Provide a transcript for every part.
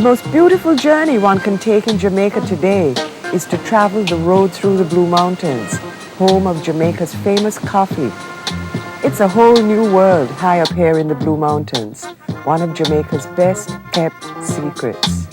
most beautiful journey one can take in Jamaica today is to travel the road through the Blue Mountains, home of Jamaica's famous coffee. It's a whole new world high up here in the Blue Mountains, one of Jamaica's best kept secrets.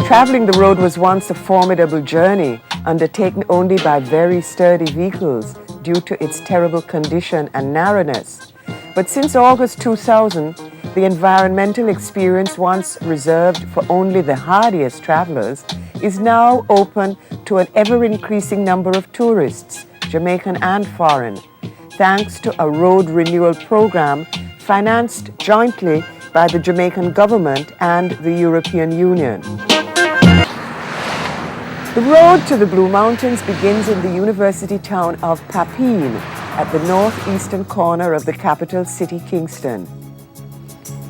Traveling the road was once a formidable journey, undertaken only by very sturdy vehicles due to its terrible condition and narrowness. But since August 2000, the environmental experience once reserved for only the hardiest travelers is now open to an ever-increasing number of tourists, Jamaican and foreign, thanks to a road renewal program financed jointly by the Jamaican government and the European Union. The road to the Blue Mountains begins in the university town of Papine at the northeastern corner of the capital city, Kingston.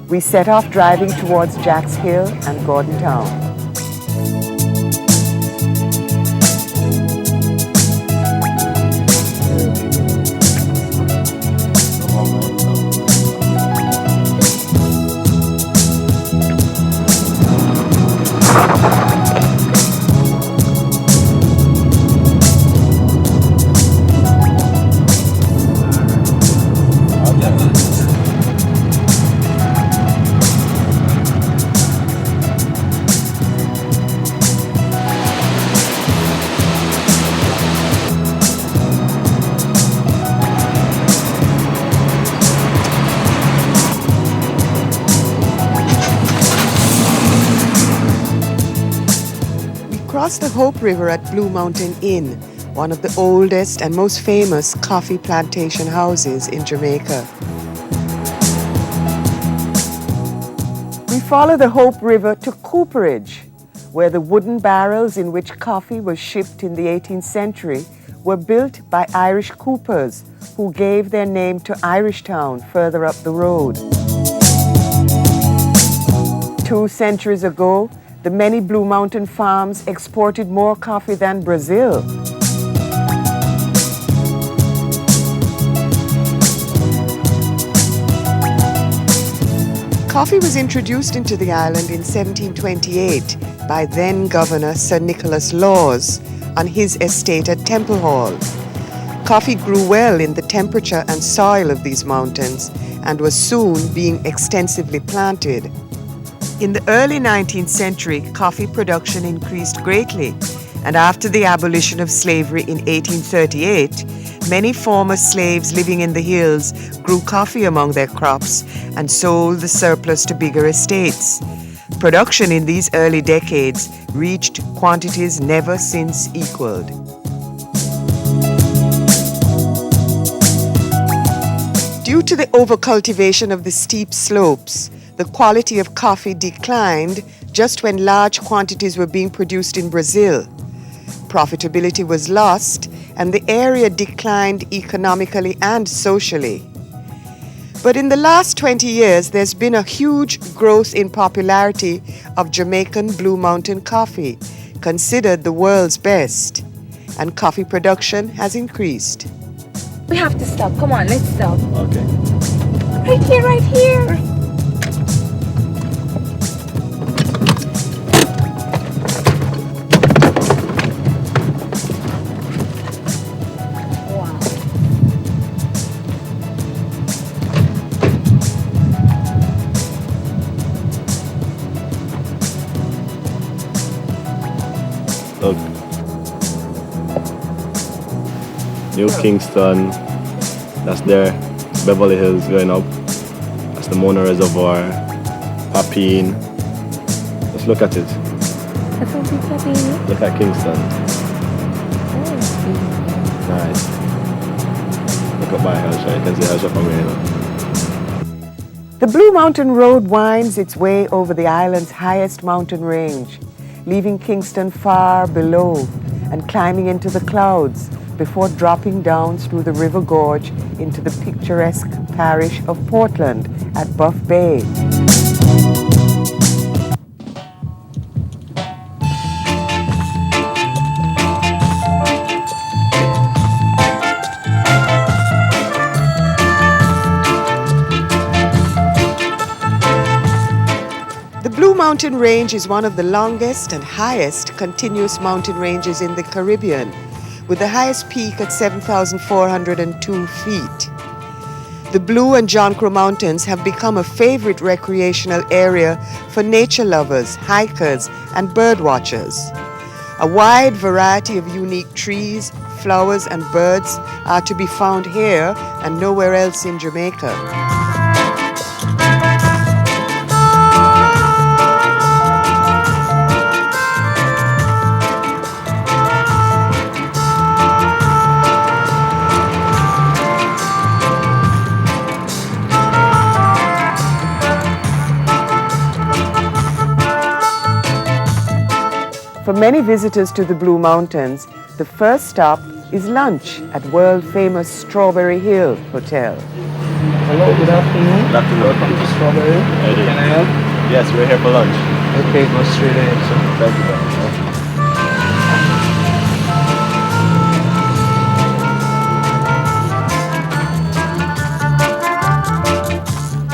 We set off driving towards Jacks Hill and Gordon Town. Crossed the Hope River at Blue Mountain Inn, one of the oldest and most famous coffee plantation houses in Jamaica. We follow the Hope River to Cooperage, where the wooden barrels in which coffee was shipped in the 18th century were built by Irish coopers who gave their name to Irishtown further up the road. 2 centuries ago, the many Blue Mountain farms exported more coffee than Brazil. Coffee was introduced into the island in 1728 by then Governor Sir Nicholas Laws on his estate at Temple Hall. Coffee grew well in the temperature and soil of these mountains and was soon being extensively planted. In the early 19th century, coffee production increased greatly, and after the abolition of slavery in 1838, many former slaves living in the hills grew coffee among their crops and sold the surplus to bigger estates. Production in these early decades reached quantities never since equaled. Due to the overcultivation of the steep slopes, the quality of coffee declined just when large quantities were being produced in Brazil. Profitability was lost, and the area declined economically and socially. But in the last 20 years, there's been a huge growth in popularity of Jamaican Blue Mountain coffee, considered the world's best, and coffee production has increased. We have to stop. Come on, let's stop. Okay. Right here, right here. Look. New Kingston. That's there. Beverly Hills going up. That's the Mona Reservoir. Papine. Just look at it. That's what we Papine. Look at Kingston. Nice. Look up my house, right? You can see the house up from here, you know. The Blue Mountain Road winds its way over the island's highest mountain range, leaving Kingston far below and climbing into the clouds before dropping down through the river gorge into the picturesque parish of Portland at Buff Bay. Mountain Range is one of the longest and highest continuous mountain ranges in the Caribbean, with the highest peak at 7,402 feet. The Blue and John Crow Mountains have become a favorite recreational area for nature lovers, hikers, and bird watchers. A wide variety of unique trees, flowers, and birds are to be found here and nowhere else in Jamaica. For many visitors to the Blue Mountains, the first stop is lunch at world-famous Strawberry Hill Hotel. Hello, good afternoon. Good afternoon. Welcome to Strawberry. Can I help? Yes, we're here for lunch. Okay, go straight ahead, sir. Thank you very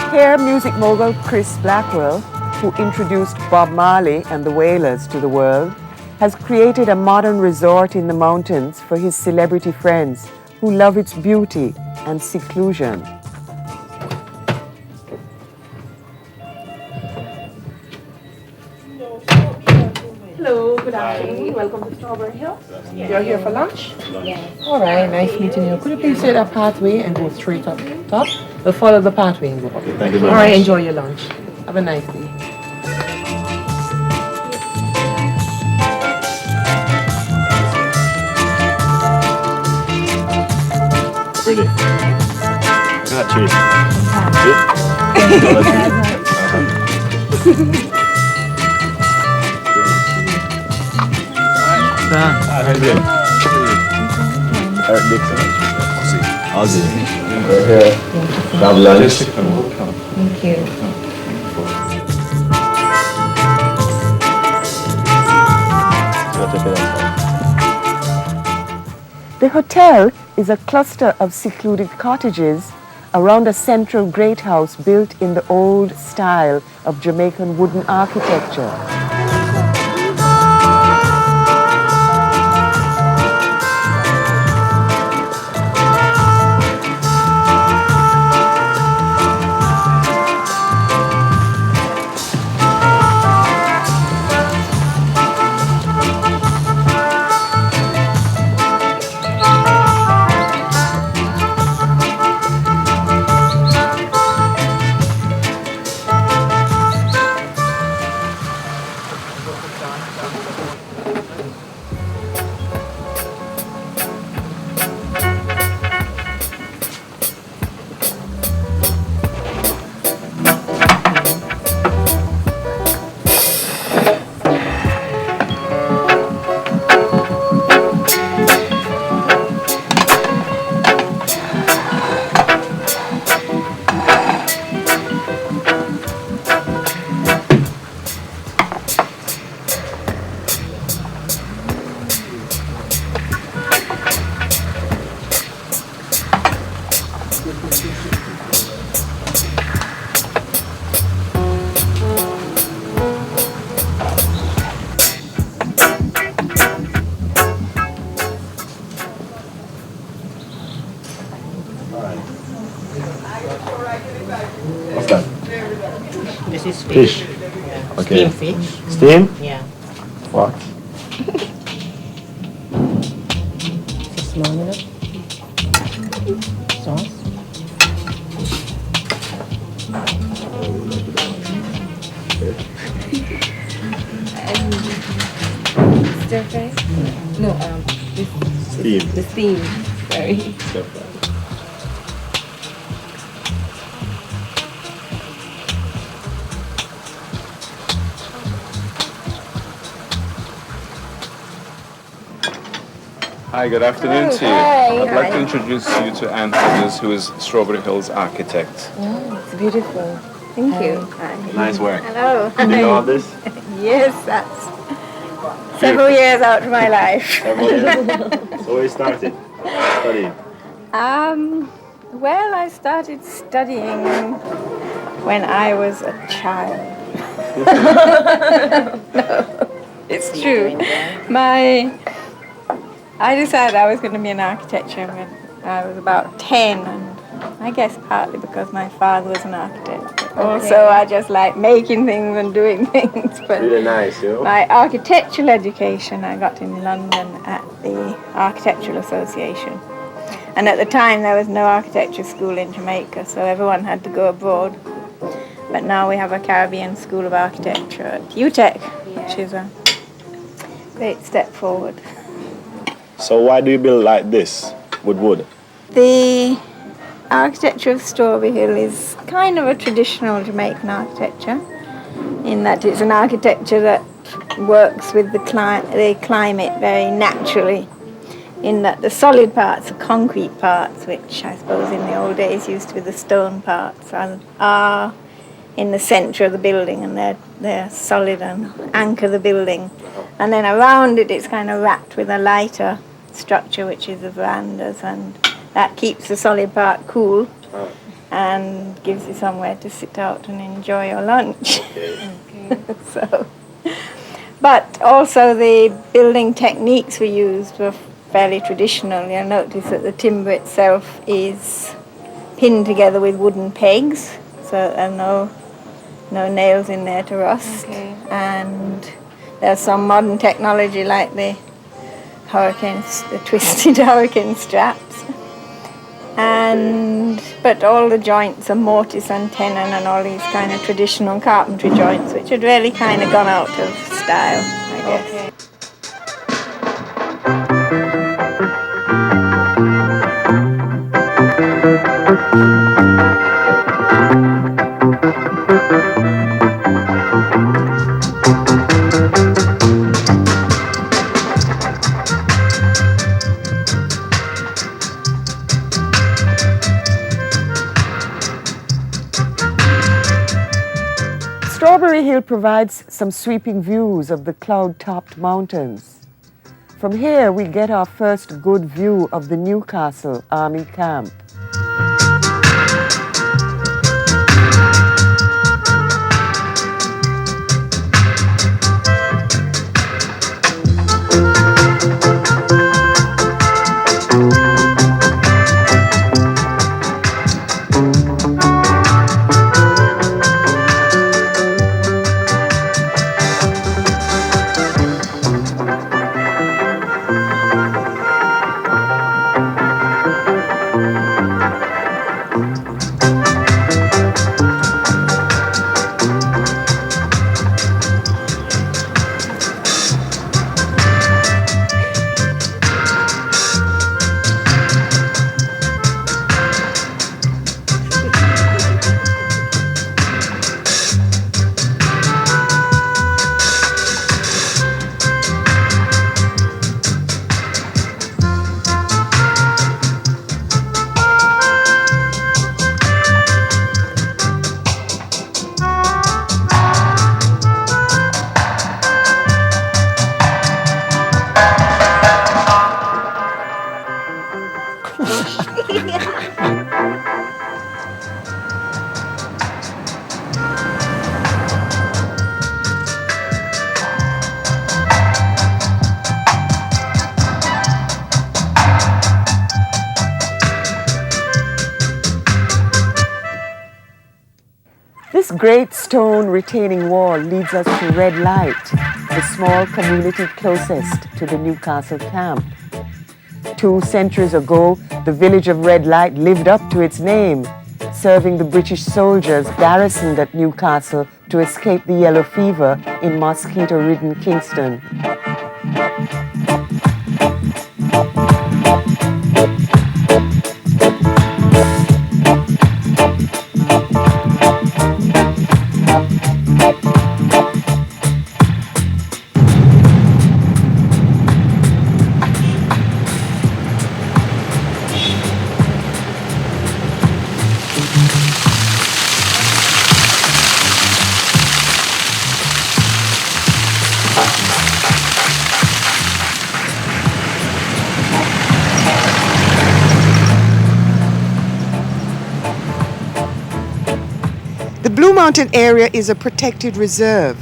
much. Here, music mogul Chris Blackwell, who introduced Bob Marley and the Wailers to the world, has created a modern resort in the mountains for his celebrity friends who love its beauty and seclusion. Hello, good afternoon. Welcome to Strawberry Hill. You're here for lunch? Yes. All right, nice meeting you. Could you please take that pathway and go straight up top? We'll follow the pathway and go up. Okay, thank you very All much. right, enjoy your lunch. Have a nice day. Pretty. Look at that tree. How you doing? Eric Dixon. Ozzy. We're here. Have lunch. Thank you. The hotel is a cluster of secluded cottages around a central great house built in the old style of Jamaican wooden architecture. What's that? This is fish. Fish. Okay. Steam fish. Steam? Yeah. What? It's small enough. Sauce. Stir fry? No, Steam. the steam. Sorry. Stir fry. Hi, good afternoon to you. Hi. I'd like to introduce you to Ann Hodges, who is Strawberry Hill's architect. Oh, it's beautiful. Thank you. Hi. Nice work. Hello. Do you know all this? Yes, that's several years out of my life. Several years. So where you started studying? Well, I started studying when I was a child. It's true. I decided I was going to be an architecture when I was about 10, and I guess partly because my father was an architect. Also, I just like making things and doing things. But Really nice, you know? my architectural education I got in London at the Architectural Association. And at the time there was no architecture school in Jamaica, so everyone had to go abroad. But now we have a Caribbean School of Architecture at UTEC, which is a great step forward. So why do you build like this, with wood? The architecture of Strawberry Hill is kind of a traditional Jamaican architecture, in that it's an architecture that works with the climate very naturally, in that the solid parts, the concrete parts, which I suppose in the old days used to be the stone parts, are in the centre of the building, and they're solid and anchor the building. And then around it, it's kind of wrapped with a lighter structure, which is the verandas, and that keeps the solid part cool and gives you somewhere to sit out and enjoy your lunch. So, but also the building techniques we used were fairly traditional. You'll notice that the timber itself is pinned together with wooden pegs, so there are no nails in there to rust. And there's some modern technology like the twisted hurricane straps. But all the joints are mortise and tenon and all these kind of traditional carpentry joints, which had really kind of gone out of style, I guess. Strawberry Hill provides some sweeping views of the cloud-topped mountains. From here, we get our first good view of the Newcastle Army Camp. This great stone retaining wall leads us to Red Light, the small community closest to the Newcastle camp. 2 centuries ago, the village of Red Light lived up to its name, serving the British soldiers garrisoned at Newcastle to escape the yellow fever in mosquito-ridden Kingston. Blue Mountain area is a protected reserve.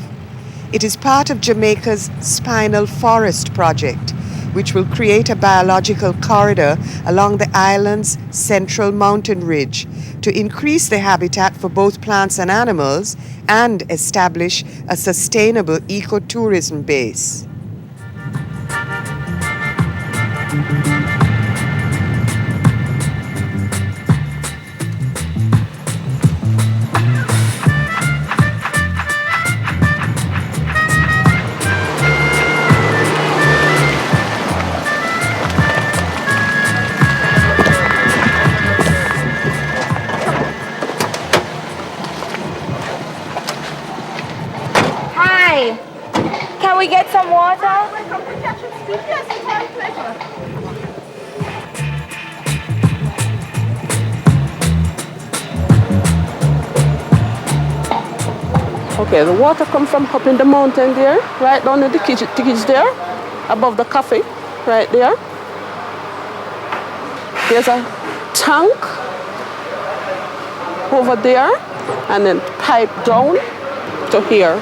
It is part of Jamaica's Spinal Forest project, which will create a biological corridor along the island's central mountain ridge to increase the habitat for both plants and animals and establish a sustainable ecotourism base. Hi, can we get some water? Okay, the water comes from up in the mountain there, right down in the tickets there, above the cafe, right there. There's a tank over there, and then pipe down to here.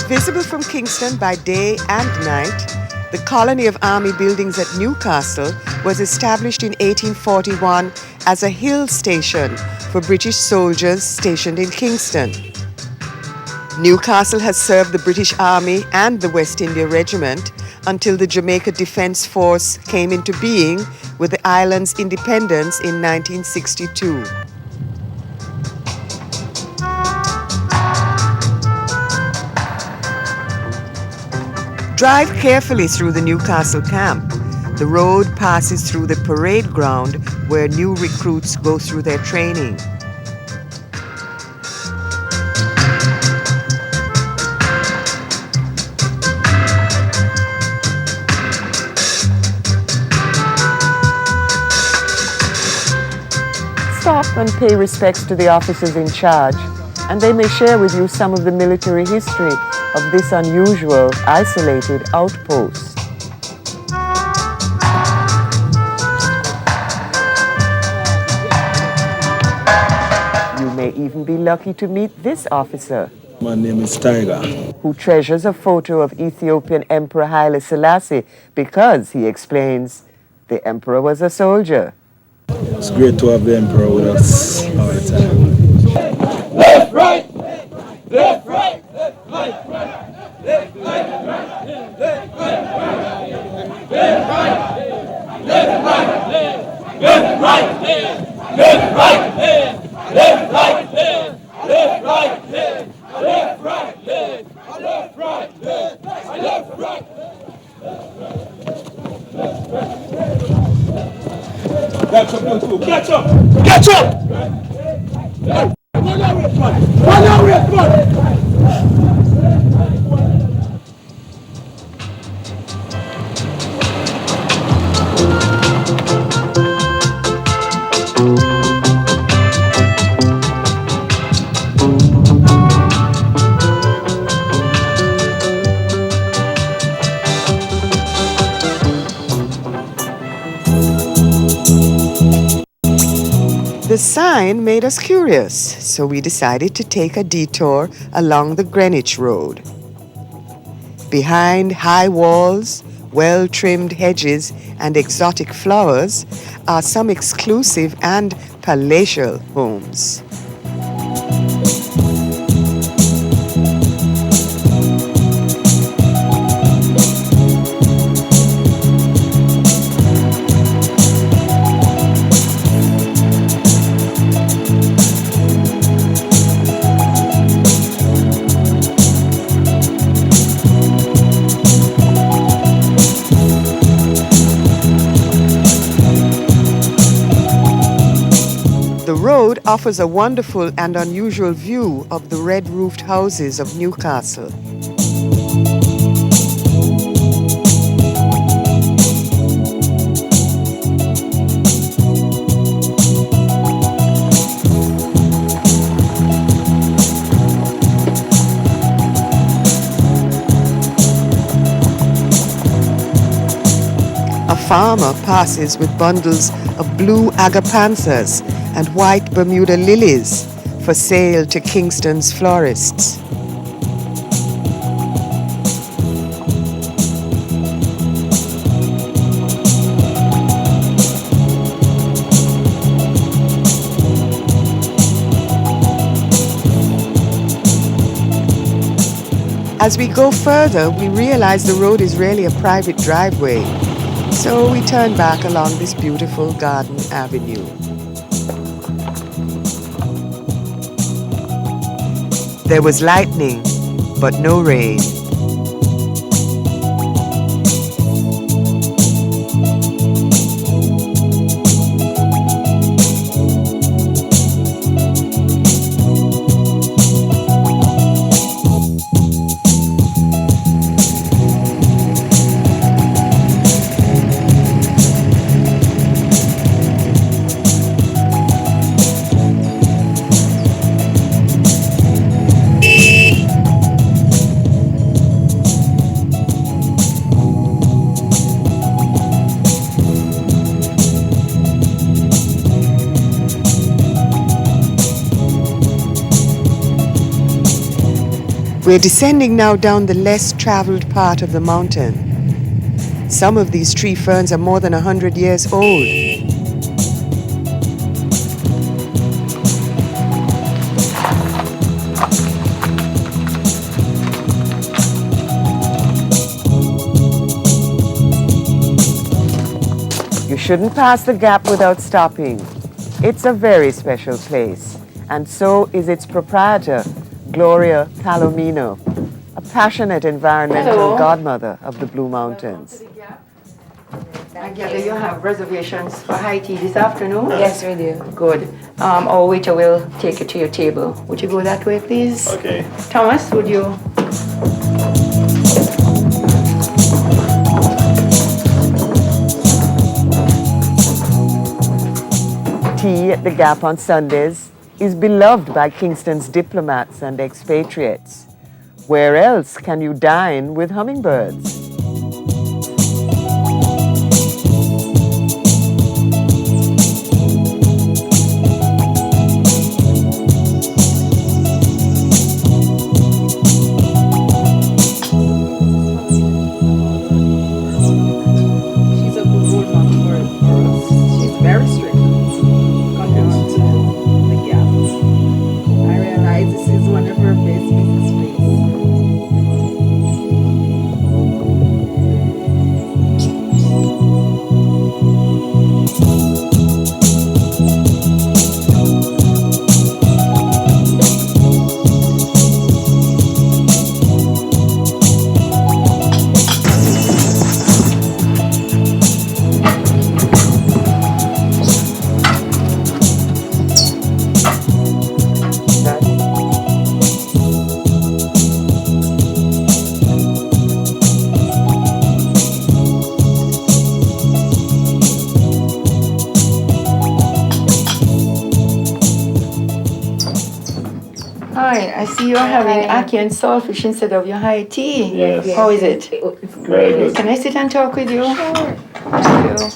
Visible from Kingston by day and night, the colony of army buildings at Newcastle was established in 1841 as a hill station for British soldiers stationed in Kingston. Newcastle has served the British Army and the West India Regiment until the Jamaica Defence Force came into being with the island's independence in 1962. Drive carefully through the Newcastle camp. The road passes through the parade ground where new recruits go through their training. Stop and pay respects to the officers in charge, and they may share with you some of the military history of this unusual, isolated outpost. You may even be lucky to meet this officer. My name is Tiger. Who treasures a photo of Ethiopian Emperor Haile Selassie because, he explains, the emperor was a soldier. It's great to have the emperor with us all the time. Left, right, left, right, left, right, left, right, left, right, left, right, left, right, left, right, left, right, left, right, left, right, left, right, left, right, left, right. Catch up, you two. Catch up! Catch up! Run away, man! Run away, man! The sign made us curious, so we decided to take a detour along the Greenwich Road. Behind high walls, well-trimmed hedges, and exotic flowers are some exclusive and palatial homes. The road offers a wonderful and unusual view of the red-roofed houses of Newcastle. A farmer passes with bundles of blue agapanthus and white Bermuda lilies for sale to Kingston's florists. As we go further, we realize the road is really a private driveway, so we turn back along this beautiful garden avenue. There was lightning, but no rain. We're descending now down the less traveled part of the mountain. Some of these tree ferns are more than 100 years old. You shouldn't pass the gap without stopping. It's a very special place, and so is its proprietor, Gloria Palomino, a passionate environmental godmother of the Blue Mountains. I gather you have reservations for high tea this afternoon? Yes, we do. Good. Our waiter will take you to your table. Would you go that way, please? Okay. Thomas, would you? Tea at the Gap on Sundays is beloved by Kingston's diplomats and expatriates. Where else can you dine with hummingbirds? She's a good role model for us. She's very strict. Compared to the Gap. I realize this is one of her best business places. Hi, I see you're having ackee and saltfish instead of your high tea. Yes. How is it? Very good. Can I sit and talk with you? Sure. Thank you.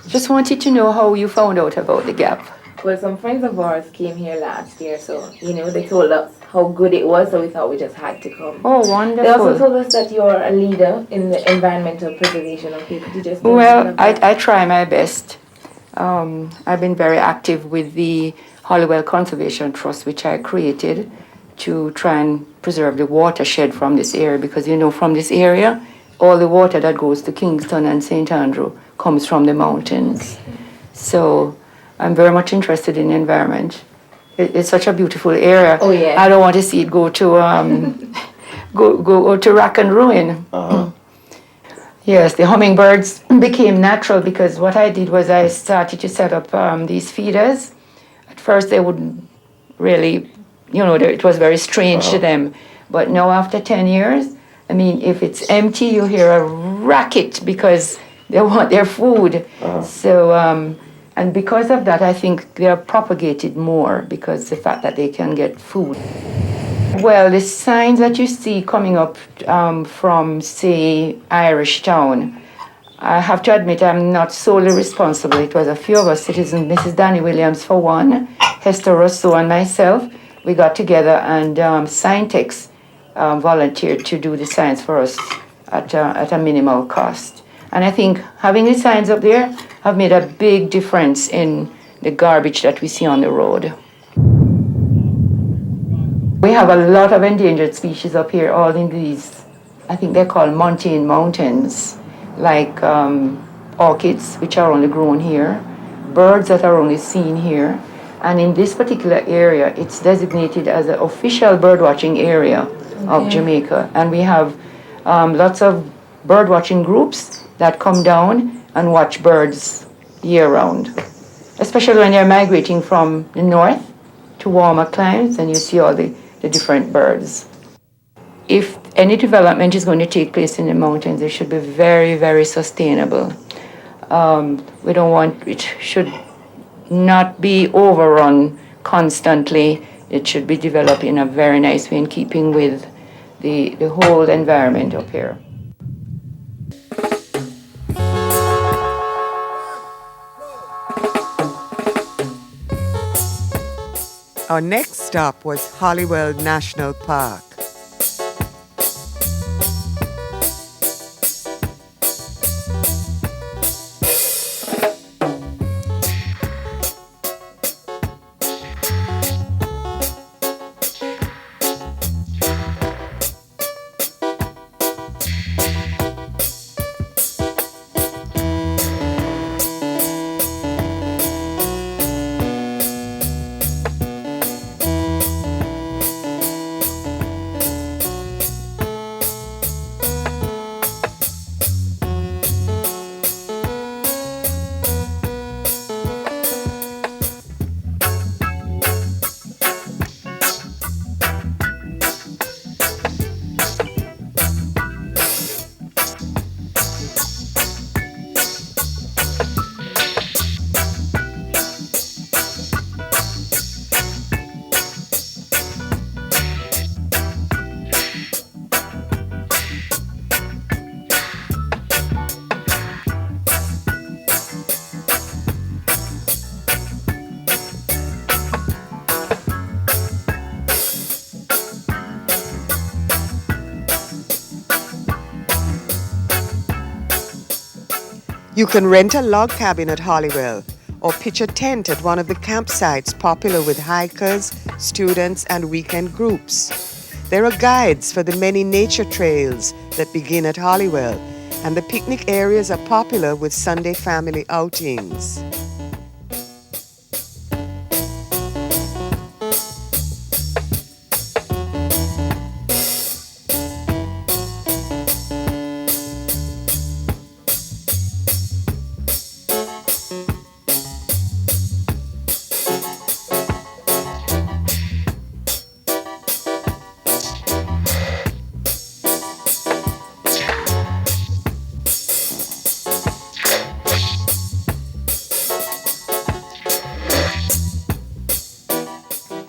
Just wanted to know how you found out about the Gap. Well, some friends of ours came here last year, so, you know, they told us how good it was, so we thought we just had to come. Oh, wonderful. They also told us that you're a leader in the environmental preservation. Okay, could you just... Well, I try my best. I've been very active with the Hollywell Conservation Trust, which I created to try and preserve the watershed from this area, because, you know, from this area, all the water that goes to Kingston and St. Andrew comes from the mountains. So I'm very much interested in the environment. It's such a beautiful area. Oh, yeah. I don't want to see it go to go to rack and ruin. Yes, the hummingbirds became natural because what I did was I started to set up these feeders. At first they wouldn't really, you know, it was very strange to them. But now after 10 years, I mean, if it's empty, you hear a racket because they want their food. So, and because of that, I think they are propagated more because the fact that they can get food. Well, the signs that you see coming up from, say, Irish Town, I have to admit I'm not solely responsible. It was a few of us, citizens, Mrs. Danny Williams for one, Hester Rousseau and myself. We got together and Scientex volunteered to do the signs for us at a minimal cost. And I think having the signs up there have made a big difference in the garbage that we see on the road. We have a lot of endangered species up here, all in these, I think they're called montane mountains, like orchids, which are only grown here, birds that are only seen here. And in this particular area, it's designated as an official birdwatching area of Jamaica. And we have lots of birdwatching groups that come down and watch birds year-round, especially when they're migrating from the north to warmer climates, and you see all the different birds. If any development is going to take place in the mountains, it should be very, very sustainable. We don't want, it should not be overrun constantly. It should be developed in a very nice way in keeping with the whole environment up here. Our next stop was Hollywell National Park. You can rent a log cabin at Hollywell or pitch a tent at one of the campsites popular with hikers, students, and weekend groups. There are guides for the many nature trails that begin at Hollywell, and the picnic areas are popular with Sunday family outings.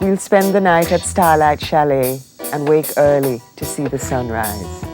We'll spend the night at Starlight Chalet and wake early to see the sunrise.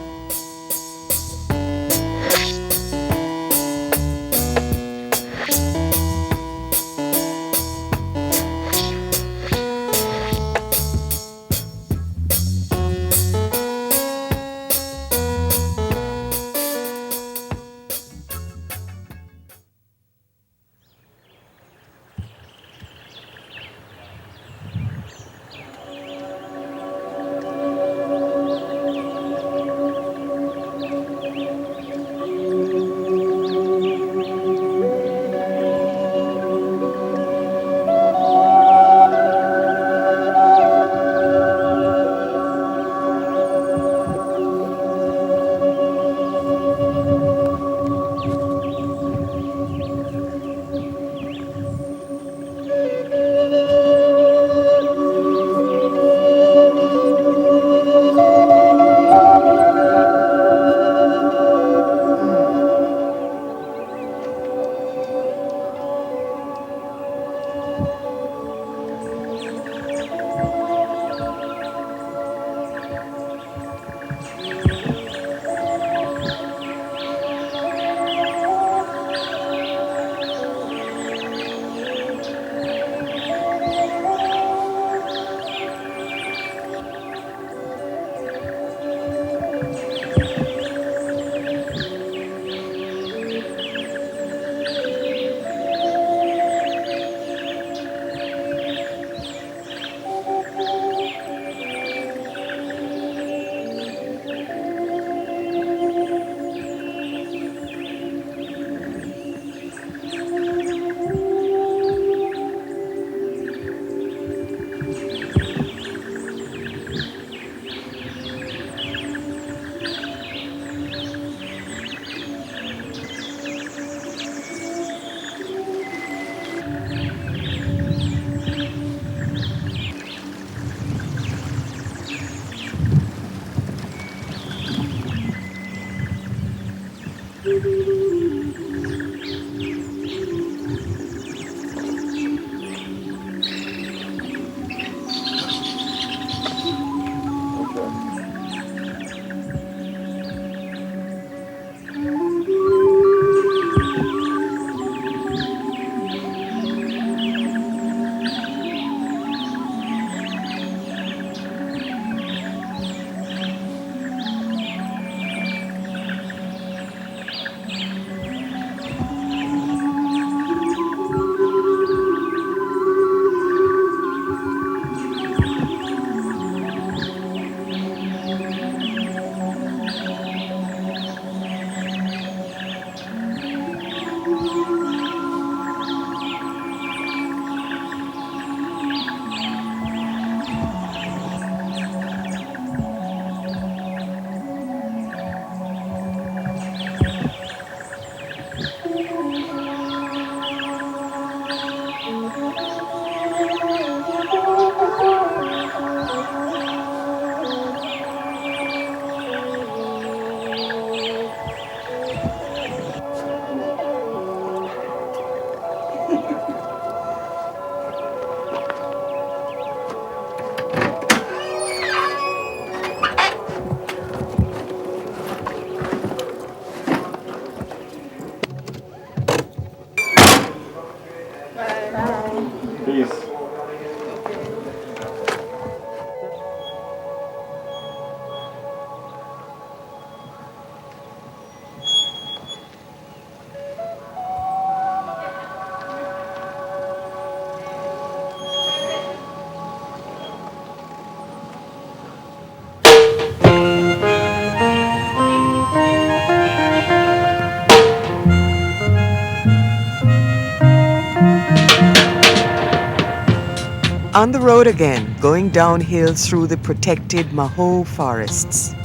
On the road again, going downhill through the protected Maho forests.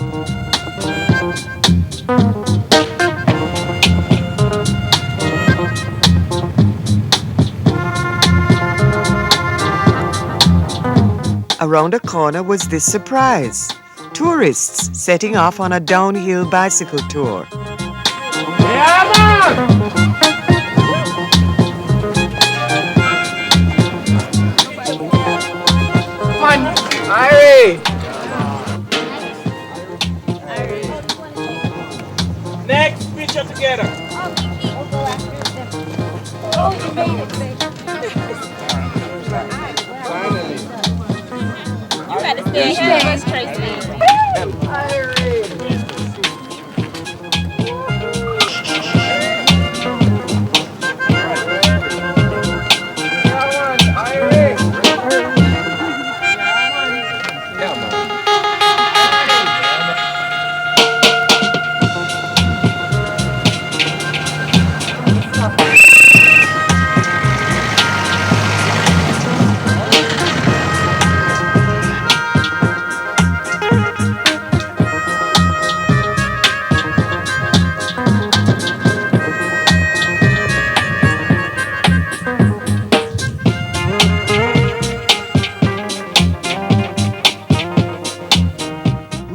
Around a corner was this surprise. Tourists setting off on a downhill bicycle tour. Yeah, man! Irie! Next picture together. Oh, you made it, babe. Finally. You gotta stay here, Miss Tracy.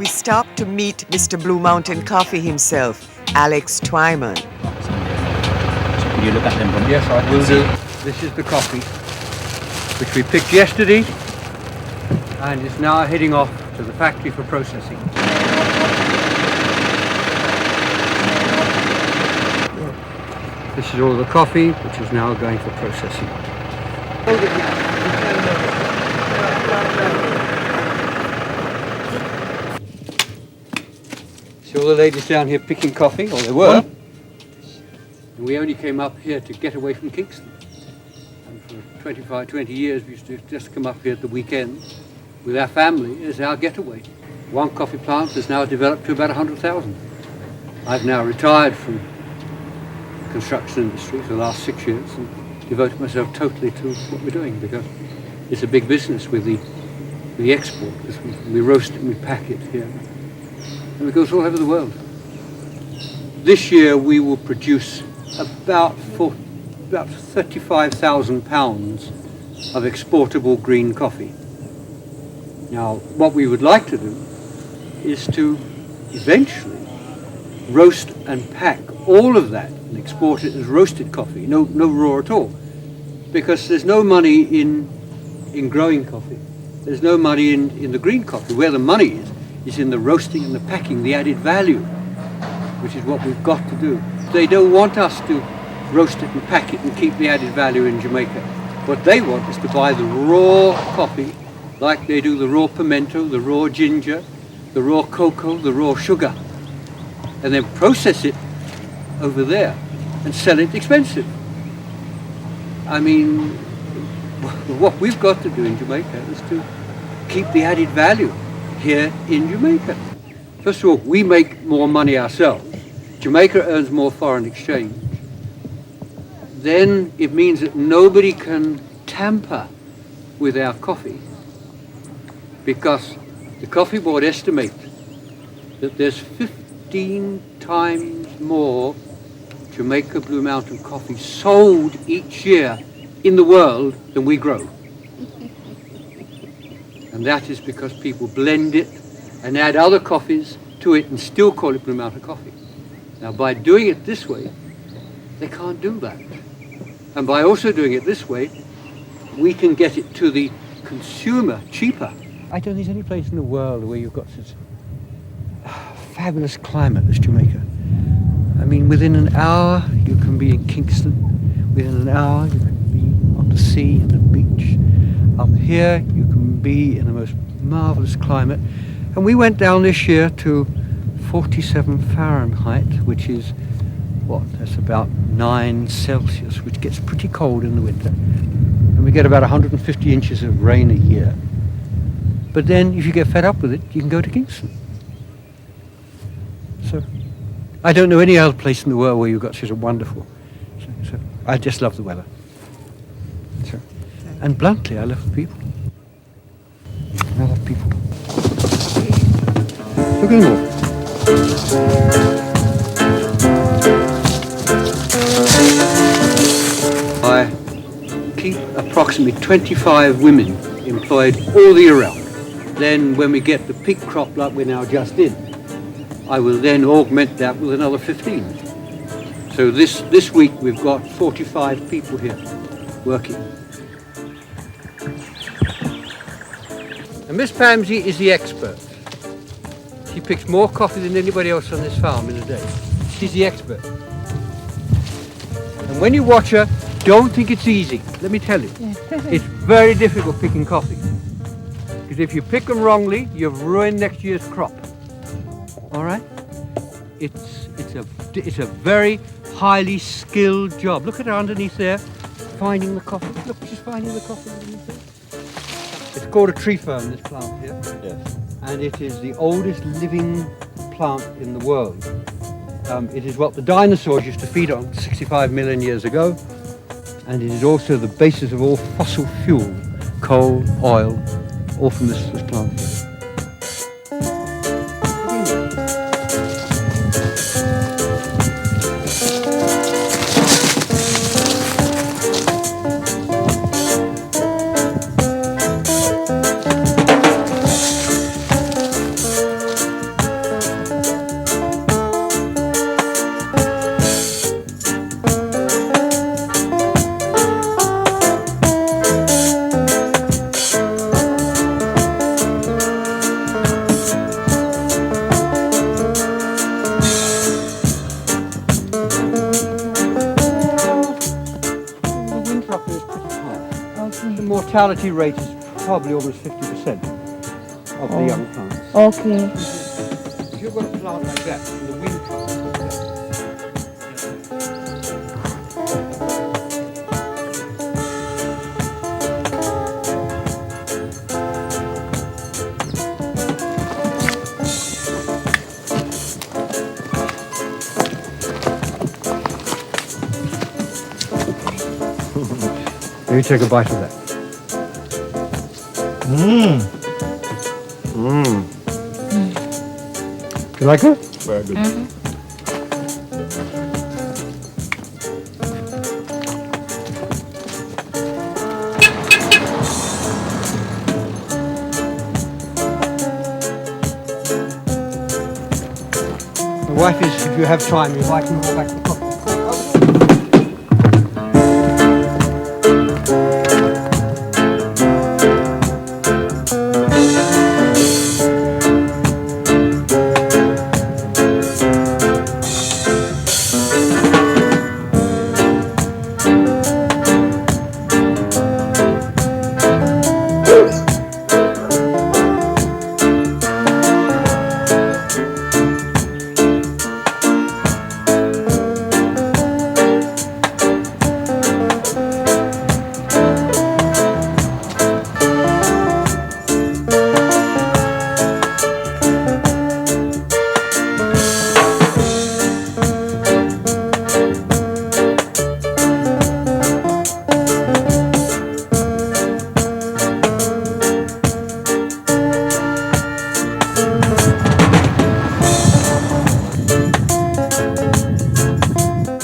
Stopped to meet Mr. Blue Mountain Coffee himself, Alex Twyman. So can you look at them? Yes, I will do. This is the coffee, which we picked yesterday, and is now heading off to the factory for processing. This is all the coffee, which is now going for processing. See all the ladies down here picking coffee, or they were. And we only came up here to get away from Kingston. And for 20 years we used to just come up here at the weekends with our family as our getaway. One coffee plant has now developed to about 100,000. I've now retired from the construction industry for the last 6 years and devoted myself totally to what we're doing, because it's a big business with the export, because we roast it and we pack it here. And it goes all over the world. This year we will produce about 35,000 pounds of exportable green coffee. Now, what we would like to do is to eventually roast and pack all of that and export it as roasted coffee, no raw at all. Because there's no money in growing coffee. There's no money in the green coffee. Where the money is in the roasting and the packing, the added value, which is what we've got to do. They don't want us to roast it and pack it and keep the added value in Jamaica. What they want is to buy the raw coffee, like they do the raw pimento, the raw ginger, the raw cocoa, the raw sugar, and then process it over there and sell it expensive. I mean, what we've got to do in Jamaica is to keep the added value here in Jamaica. First of all, we make more money ourselves. Jamaica earns more foreign exchange. Then it means that nobody can tamper with our coffee, because the Coffee Board estimates that there's 15 times more Jamaica Blue Mountain coffee sold each year in the world than we grow. And that is because people blend it and add other coffees to it and still call it Blue Mountain coffee. Now, by doing it this way, they can't do that. And by also doing it this way, we can get it to the consumer cheaper. I don't think there's any place in the world where you've got such fabulous climate as Jamaica. I mean, within an hour you can be in Kingston. Within an hour you can be on the sea and the beach. Up here you can be in the most marvelous climate. And we went down this year to 47 Fahrenheit, which is, what, that's about 9 Celsius, which gets pretty cold in the winter. And we get about 150 inches of rain a year. But then, if you get fed up with it, you can go to Kingston. So, I don't know any other place in the world where you've got such a wonderful. So I just love the weather. So, and bluntly, I love the people. I love people. Look at them all. I keep approximately 25 women employed all the year round. Then when we get the peak crop like we're now just in, I will then augment that with another 15. So this week we've got 45 people here working. And Miss Pamsey is the expert. She picks more coffee than anybody else on this farm in a day. She's the expert. And when you watch her, don't think it's easy. Let me tell you. It's very difficult picking coffee. Because if you pick them wrongly, you've ruined next year's crop. All right? It's a very highly skilled job. Look at her underneath there, finding the coffee. Look, she's finding the coffee underneath there. It's called a tree fern, this plant here. Yes. And it is the oldest living plant in the world. It is what the dinosaurs used to feed on 65 million years ago. And it is also the basis of all fossil fuel, coal, oil, all from this plant here. Mortality rate is probably almost 50% of the young plants. Okay. If you've got a plant like that, and the wind comes Let me take a bite of that. Do you like it? Very good. My wife is, if you have time, you'd like to go back to the coffee.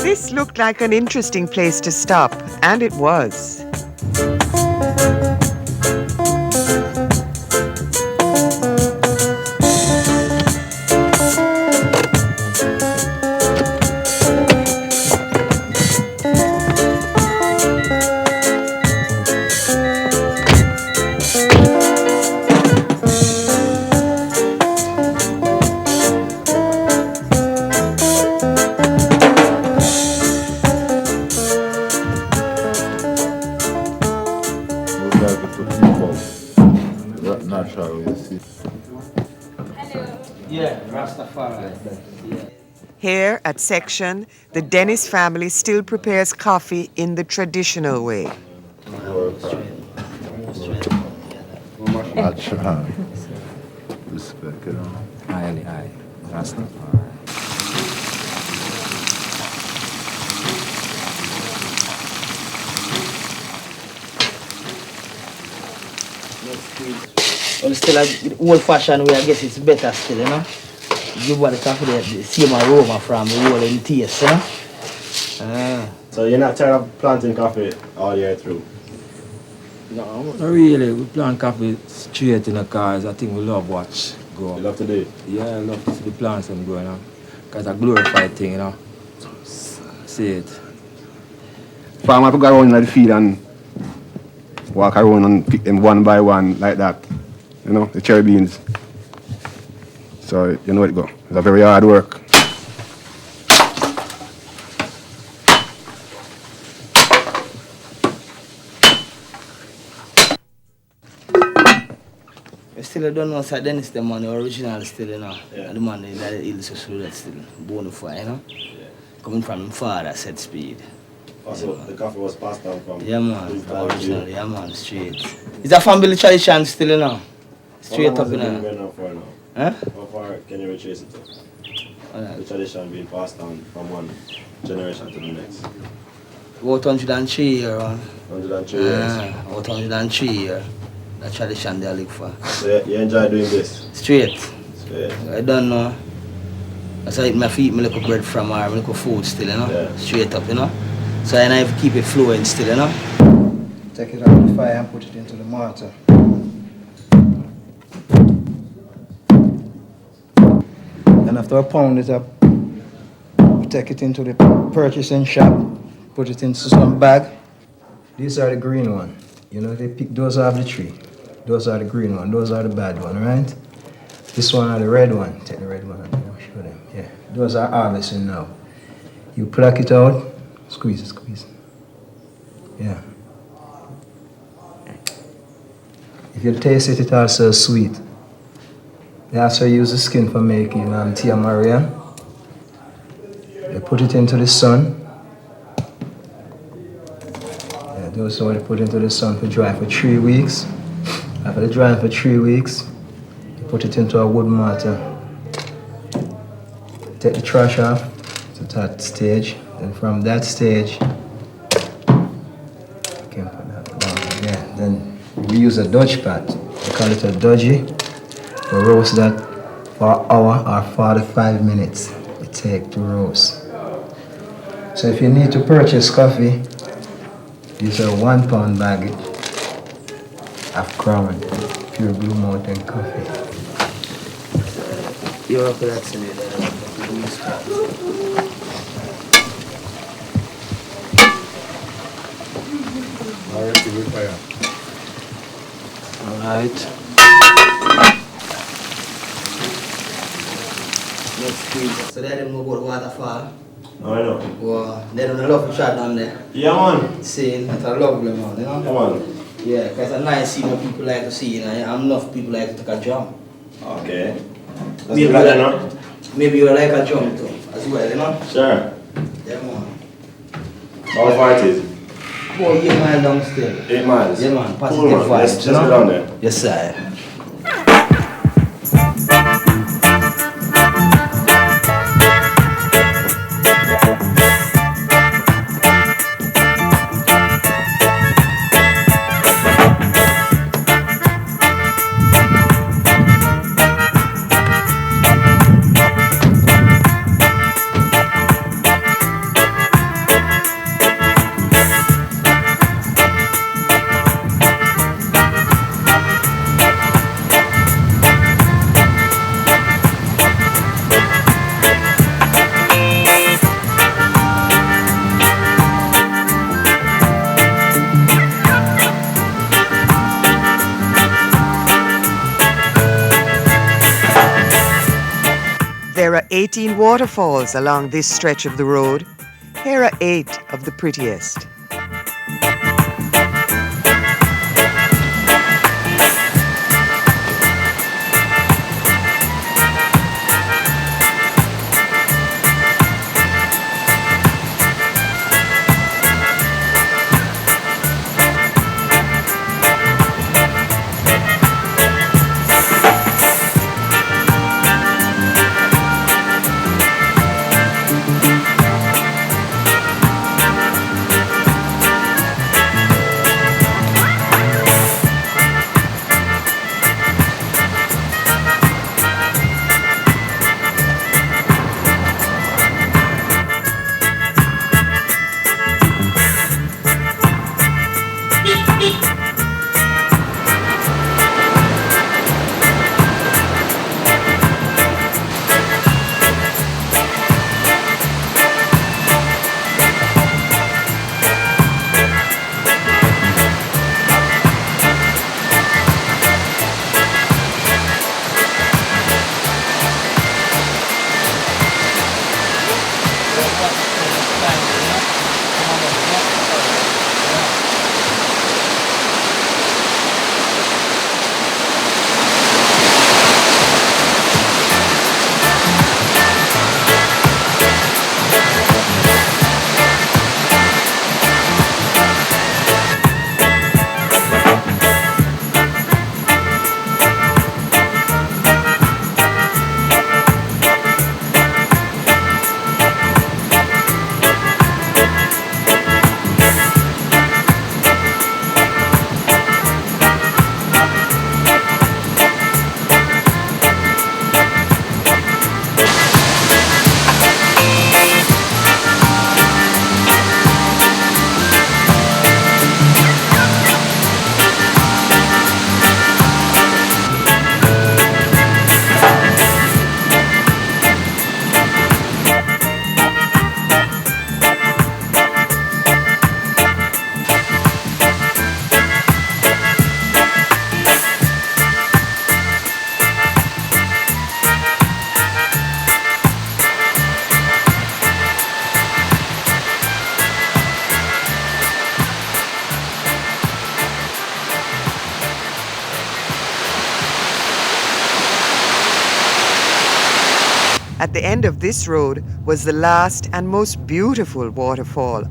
This looked like an interesting place to stop, and it was. Yeah, Rastafari. Here at Section, the Dennis family still prepares coffee in the traditional way. Respect it. Aye, Rastafari. Well, still a old fashioned way, I guess it's better still, you know. Give what the coffee the same aroma from the whole in taste, you know. So you're not tired of planting coffee all year through? No, not really. We plant coffee straight in the cars. I think we love watch grow. You love to do it? Yeah, I love to see the plants and grow, you know. Because it's a glorified thing, you know. See it. Farmer to go around in the field and walk around and pick them one by one like that. You know, the cherry beans. So you know it go. It's a very hard work. I still don't know, so Dennis the man, the original still, you know. Yeah. The man that is still bona fide, you know. Yeah. Coming from his father, set speed. Also, the coffee was passed down from... Yeah, man, original, yeah, man, straight. It's a family tradition still, you know. Straight up, you know. Huh? How far can you retrace it to? The tradition being passed down from one generation to the next. About 103 years, man. 103 years? About 103 years. The tradition they look for. So you enjoy doing this? Straight. I don't know. That's why my feet, I look bread from her, I look food still, you know. Yeah. Straight up, you know. So I have to keep it flowing still, you know. Take it out of the fire and put it into the mortar. And after I pound it up, take it into the purchasing shop, put it into some bag. These are the green ones. You know, they pick those off the tree. Those are the green ones, those are the bad ones, right? This one are the red one. Take the red one and show them. Yeah, those are harvesting now. You pluck it out, squeeze it. Yeah. If you taste it, it's also sweet. They also use the skin for making Tia Maria. They put it into the sun. Yeah, those are they put into the sun for dry for 3 weeks. After they dry for 3 weeks, you put it into a wood mortar. Take the trash off to that stage. Then from that stage, you can put that down. Yeah, then we use a Dutch pot. We call it a dodgy. We roast that for an hour or 45 minutes it takes to roast. So if you need to purchase coffee, use a 1 pound bag of Crown, pure Blue Mountain coffee. You're up to that, Alright. Next week. So they don't know about the waterfall. Oh, I know. Well, they don't love to shot down there. Yeah, man. See, that's a lovely man, you know? Yeah, man. Yeah, because it's a nice scene that people like to see, you know, and enough people like to take a jump. Okay. That's Maybe good, you know? Maybe you like a jump too, as well, you know? Sure. Yeah, man. How far it is? 8 miles down still. 8 miles? Yeah, man. Positive Cool, man. vibes, Let's you go know? down there. Yes, sir. There are 18 waterfalls along this stretch of the road. Here are 8 of the prettiest. At the end of this road was the last and most beautiful waterfall.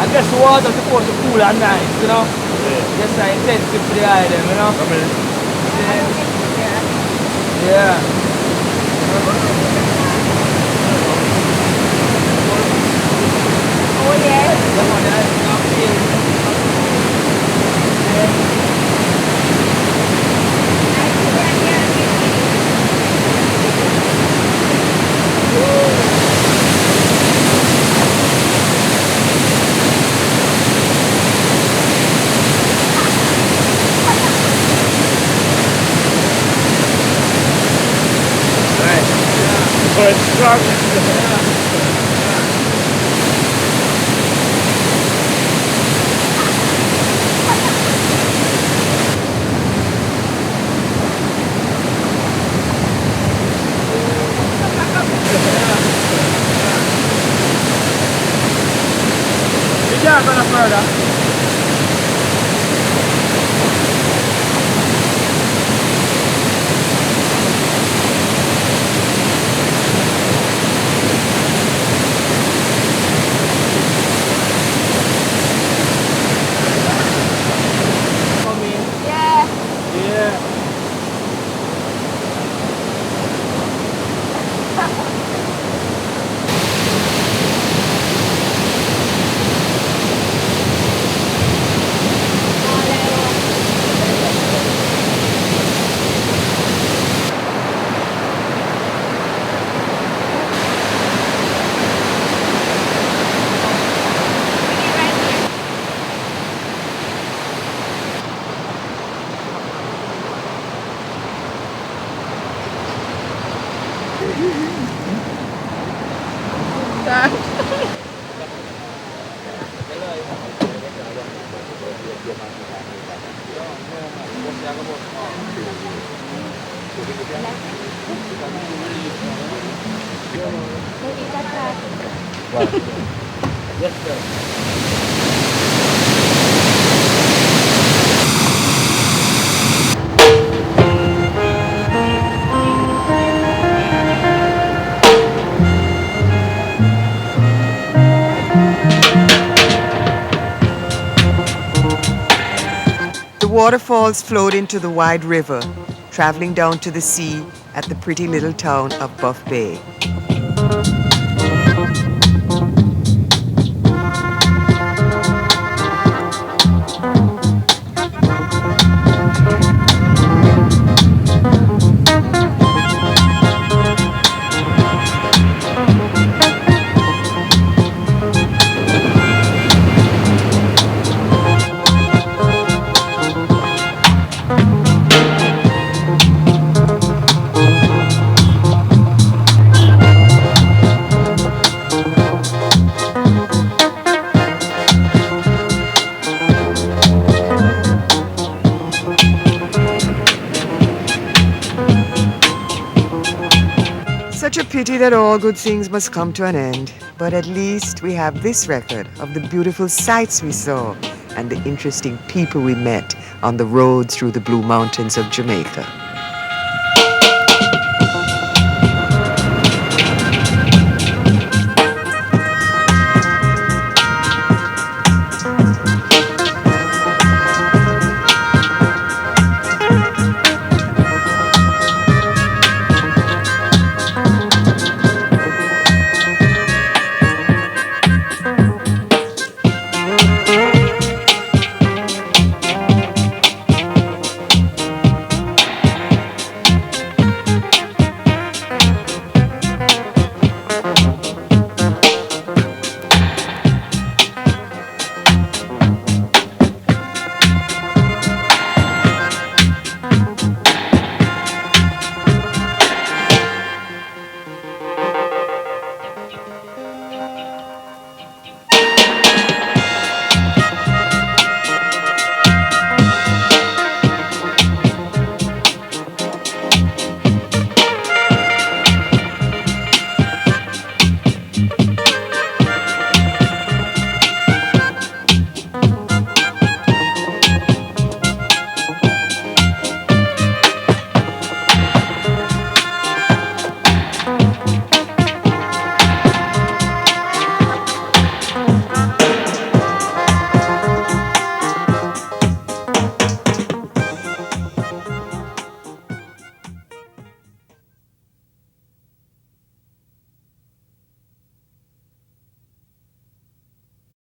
I guess the water's supposed to cool and nice, you know? Yeah. Just like intensive for the eye, them, you know? Yeah. Oh, yes. So it's strong. You can't go no further. The waterfalls flowed into the wide river, traveling down to the sea at the pretty little town of Buff Bay. Such a pity that all good things must come to an end, but at least we have this record of the beautiful sights we saw and the interesting people we met on the road through the Blue Mountains of Jamaica.